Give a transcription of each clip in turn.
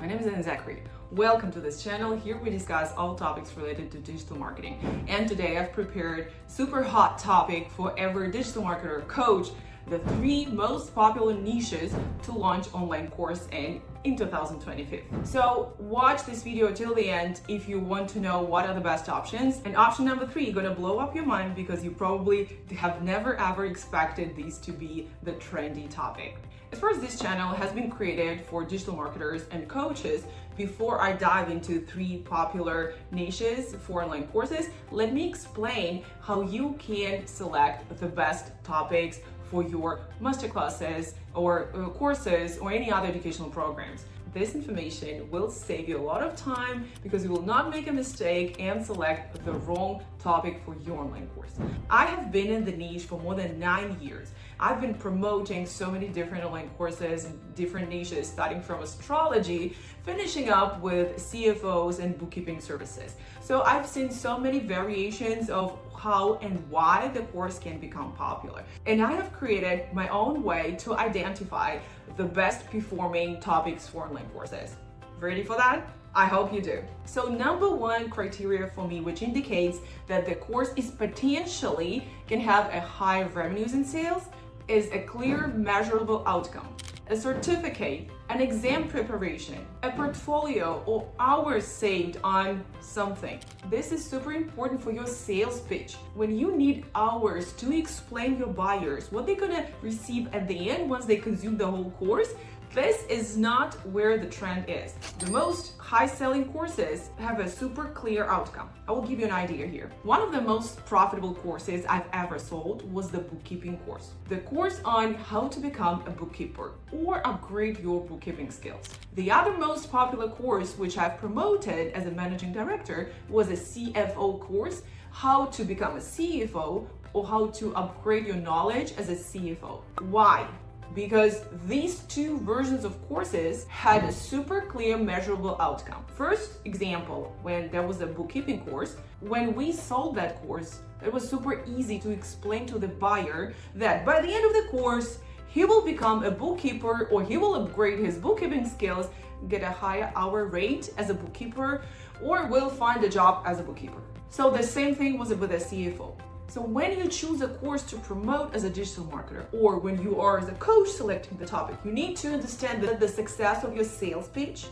My name is Zakkery. Welcome to this channel. Here we discuss all topics related to digital marketing. And today I've prepared super hot topic for every digital marketer coach, the 3 most popular niches to launch online course in 2025. So watch this video till the end if you want to know what are the best options. And option number 3 gonna blow up your mind because you probably have never ever expected these to be the trendy topic. At first, this channel has been created for digital marketers and coaches. Before I dive into 3 popular niches for online courses, let me explain how you can select the best topics for your masterclasses or courses or any other educational programs. This information will save you a lot of time because you will not make a mistake and select the wrong topic for your online course. I have been in the niche for more than 9 years. I've been promoting so many different online courses in different niches, starting from astrology, finishing up with CFOs and bookkeeping services. So I've seen so many variations of how and why the course can become popular. And I have created my own way to identify the best performing topics for online courses. Ready for that? I hope you do. So number 1 criteria for me, which indicates that the course is potentially can have a high revenues and sales, is a clear measurable outcome. A certificate, an exam preparation, a portfolio, or hours saved on something. This is super important for your sales pitch. When you need hours to explain your buyers what they're gonna receive at the end once they consume the whole course, this is not where the trend is. The most high-selling courses have a super clear outcome. I will give you an idea here. One of the most profitable courses I've ever sold was the bookkeeping course. The course on how to become a bookkeeper or upgrade your bookkeeping skills. The other most popular course which I've promoted as a managing director was a CFO course, how to become a CFO or how to upgrade your knowledge as a CFO. Why? Because these 2 versions of courses had a super clear measurable outcome. First example, when there was a bookkeeping course, when we sold that course, it was super easy to explain to the buyer that by the end of the course, he will become a bookkeeper or he will upgrade his bookkeeping skills, get a higher hour rate as a bookkeeper, or will find a job as a bookkeeper. So the same thing was with a CFO. So when you choose a course to promote as a digital marketer, or when you are as a coach selecting the topic, you need to understand that the success of your sales pitch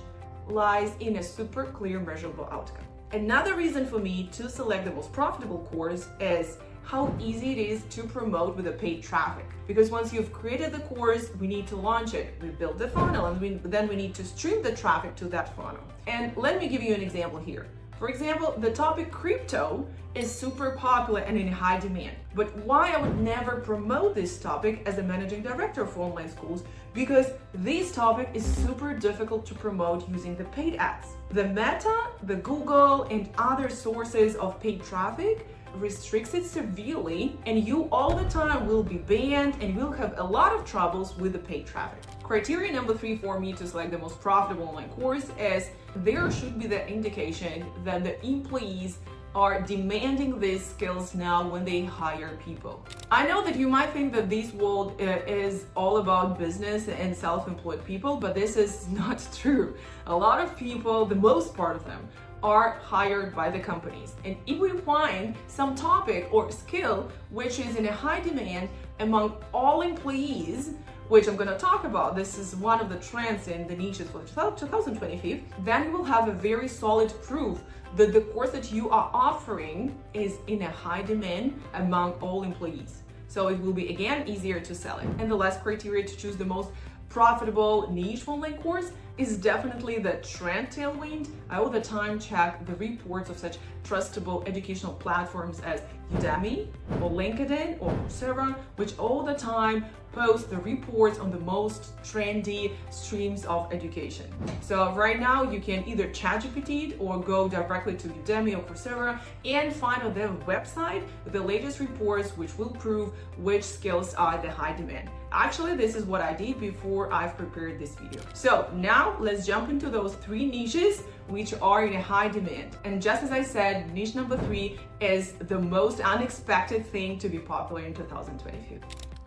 lies in a super clear measurable outcome. Another reason for me to select the most profitable course is how easy it is to promote with a paid traffic. Because once you've created the course, we need to launch it. We build the funnel and then we need to stream the traffic to that funnel. And let me give you an example here. For example, the topic crypto is super popular and in high demand. But why I would never promote this topic as a managing director for online schools? Because this topic is super difficult to promote using the paid ads. The Meta, the Google, and other sources of paid traffic restricts it severely, and you all the time will be banned and will have a lot of troubles with the paid traffic. Criteria number 3 for me to select the most profitable online course is there should be the indication that the employees are demanding these skills now when they hire people. I know that you might think that this world is all about business and self-employed people, but this is not true. A lot of people, the most part of them, are hired by the companies. And if we find some topic or skill which is in a high demand among all employees, which I'm going to talk about, this is one of the trends in the niches for 2025, then you will have a very solid proof that the course that you are offering is in a high demand among all employees. So it will be, again, easier to sell it. And the last criteria to choose the most profitable niche online course is definitely the trend tailwind. I all the time check the reports of such trustable educational platforms as Udemy or LinkedIn or Coursera, which all the time post the reports on the most trendy streams of education. So right now you can either ChatGPT it or go directly to Udemy or Coursera and find on their website the latest reports which will prove which skills are the high demand. Actually, this is what I did before I've prepared this video. So now let's jump into those 3 niches which are in a high demand. And just as I said, niche number 3 is the most unexpected thing to be popular in 2022.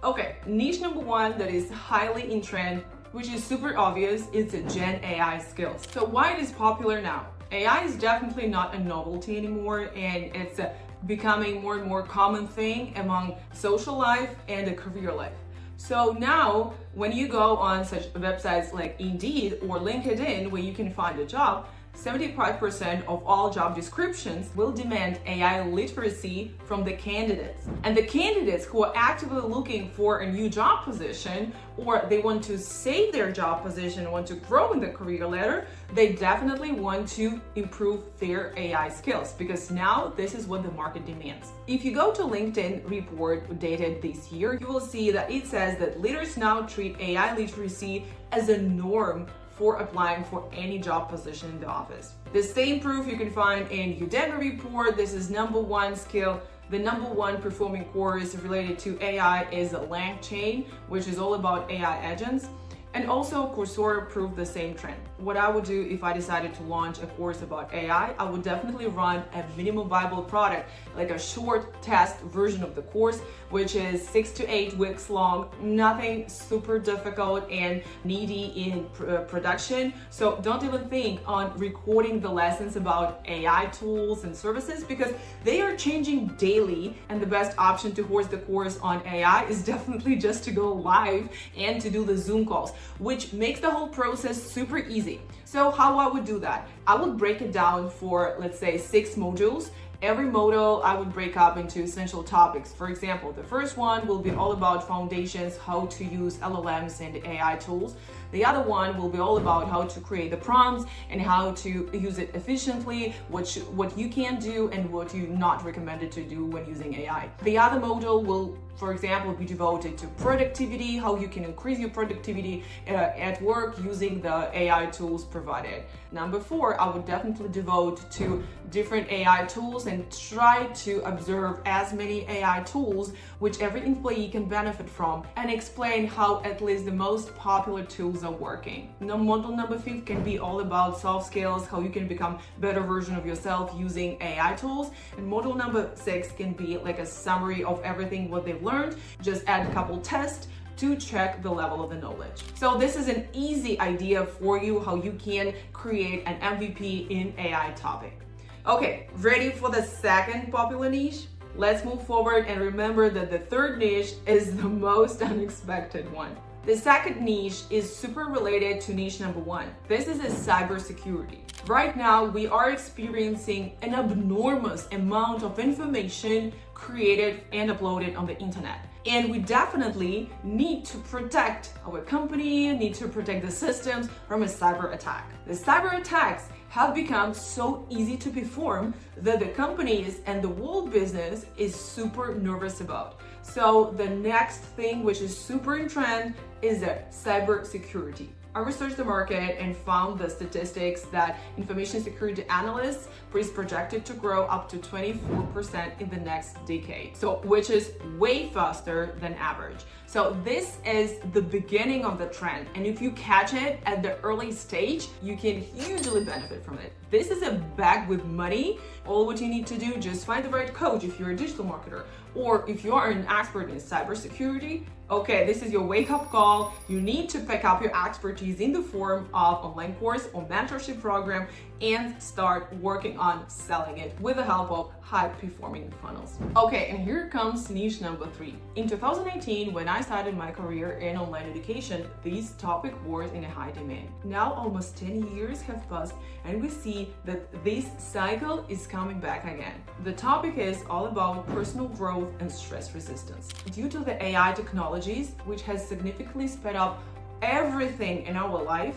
Okay, niche number 1 that is highly in trend which is super obvious. It's a Gen AI skills. So why it is popular now? AI is definitely not a novelty anymore, and it's becoming more and more common thing among social life and a career life. So now when you go on such websites like Indeed or LinkedIn, where you can find a job, 75% of all job descriptions will demand AI literacy from the candidates. And the candidates who are actively looking for a new job position, or they want to save their job position, want to grow in the career ladder, they definitely want to improve their AI skills, because now this is what the market demands. If you go to LinkedIn report dated this year, you will see that it says that leaders now treat AI literacy as a norm for applying for any job position in the office. The same proof you can find in Udemy report. This is #1 skill. The #1 performing course related to AI is LangChain, which is all about AI agents. And also Coursera proved the same trend. What I would do if I decided to launch a course about AI, I would definitely run a minimum viable product, like a short test version of the course, which is 6 to 8 weeks long, nothing super difficult and needy in production. So don't even think on recording the lessons about AI tools and services, because they are changing daily, and the best option to host the course on AI is definitely just to go live and to do the Zoom calls, which makes the whole process super easy. So how I would do that? I would break it down for, let's say, 6 modules. Every module I would break up into essential topics. For example, the first one will be all about foundations, how to use LLMs and AI tools. The other one will be all about how to create the prompts and how to use it efficiently, what you can do and what you're not recommended to do when using AI. The other module will, for example, be devoted to productivity, how you can increase your productivity at work using the AI tools provided. Number 4, I would definitely devote to different AI tools and try to observe as many AI tools which every employee can benefit from, and explain how at least the most popular tools are working. Now, module number 5 can be all about soft skills, how you can become a better version of yourself using AI tools. And module number 6 can be like a summary of everything what they've learned. Just add a couple tests to check the level of the knowledge. So this is an easy idea for you how you can create an MVP in AI topic. Okay, ready for the second popular niche? Let's move forward and remember that the third niche is the most unexpected one. The second niche is super related to niche number 1. This is a cybersecurity. Right now, we are experiencing an enormous amount of information created and uploaded on the internet. And we definitely need to protect our company, need to protect the systems from a cyber attack. The cyber attacks have become so easy to perform that the companies and the world business is super nervous about. So the next thing which is super in trend is cyber security. I researched the market and found the statistics that information security analysts is projected to grow up to 24% in the next decade. So, which is way faster than average. So this is the beginning of the trend. And if you catch it at the early stage, you can hugely benefit from it. This is a bag with money. All what you need to do, just find the right coach if you're a digital marketer, or if you are an expert in cybersecurity. Okay, this is your wake-up call. You need to pick up your expertise in the form of online course or mentorship program and start working on selling it with the help of high-performing funnels. Okay, and here comes niche number 3. In 2018, when I started my career in online education, this topic was in a high demand. Now almost 10 years have passed, and we see that this cycle is coming back again. The topic is all about personal growth and stress resistance. Due to the AI technologies, which has significantly sped up everything in our life,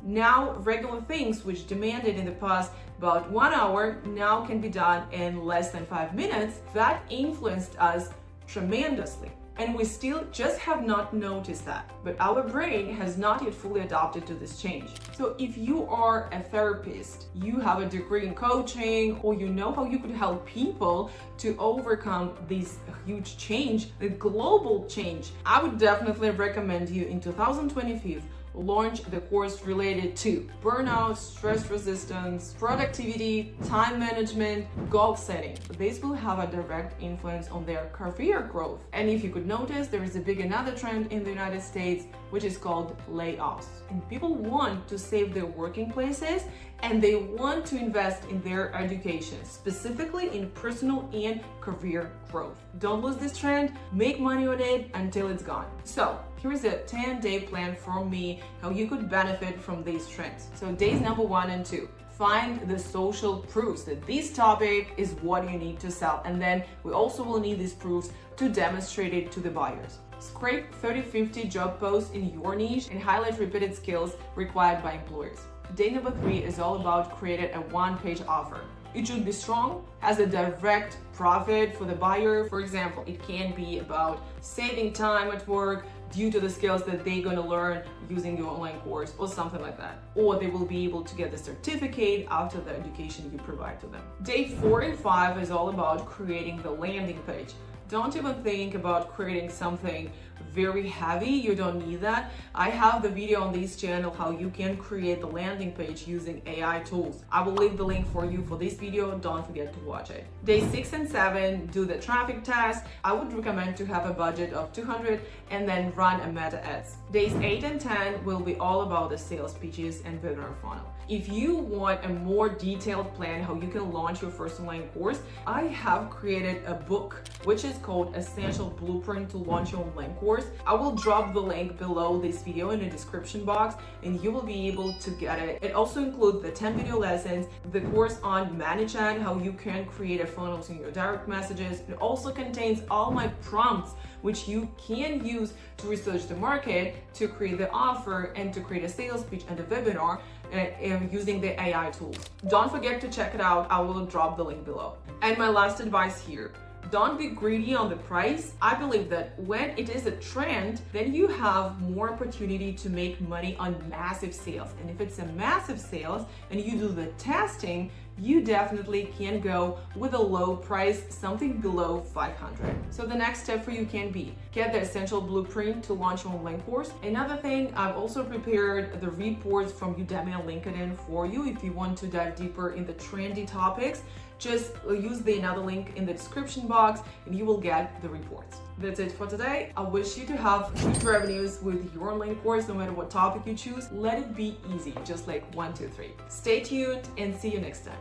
now regular things which demanded in the past about 1 hour now can be done in less than 5 minutes. That influenced us tremendously. And we still just have not noticed that. But our brain has not yet fully adapted to this change. So if you are a therapist, you have a degree in coaching, or you know how you could help people to overcome this huge change, the global change, I would definitely recommend you in 2025 launch the course related to burnout, stress resistance, productivity, time management, goal setting. This will have a direct influence on their career growth. And if you could notice, there is a big another trend in the United States, which is called layoffs. And people want to save their working places and they want to invest in their education, specifically in personal and career growth. Don't lose this trend, make money on it until it's gone. So here's a 10-day plan from me, how you could benefit from these trends. So days number 1 and 2. Find the social proofs that this topic is what you need to sell. And then we also will need these proofs to demonstrate it to the buyers. Scrape 30-50 job posts in your niche and highlight repeated skills required by employers. Day number 3 is all about creating a one-page offer. It should be strong, has a direct profit for the buyer. For example, it can be about saving time at work due to the skills that they're going to learn using your online course or something like that. Or they will be able to get the certificate after the education you provide to them. Day 4 and 5 is all about creating the landing page. Don't even think about creating something very heavy. You don't need that. I have the video on this channel how you can create the landing page using AI tools. I will leave the link for you for this video. Don't forget to watch it. Day 6 and 7, do the traffic test. I would recommend to have a budget of 200 and then run a meta ads. Days 8 and 10 will be all about the sales pitches and webinar funnel. If you want a more detailed plan how you can launch your first online course, I have created a book which is called Essential Blueprint to Launch Your Online Course. I will drop the link below this video in the description box and you will be able to get it. It also includes the 10 video lessons, the course on ManyChat, how you can create a funnel in your direct messages. It also contains all my prompts which you can use to research the market, to create the offer, and to create a sales pitch and a webinar using the AI tools. Don't forget to check it out. I will drop the link below. And my last advice here. Don't be greedy on the price. I believe that when it is a trend, then you have more opportunity to make money on massive sales. And if it's a massive sales and you do the testing, you definitely can go with a low price, something below 500. So the next step for you can be get the essential blueprint to launch your online course. Another thing, I've also prepared the reports from Udemy and LinkedIn for you. If you want to dive deeper in the trendy topics, just use the another link in the description box and you will get the reports. That's it for today. I wish you to have huge revenues with your online course, no matter what topic you choose. Let it be easy, just like 1, 2, 3. Stay tuned and see you next time.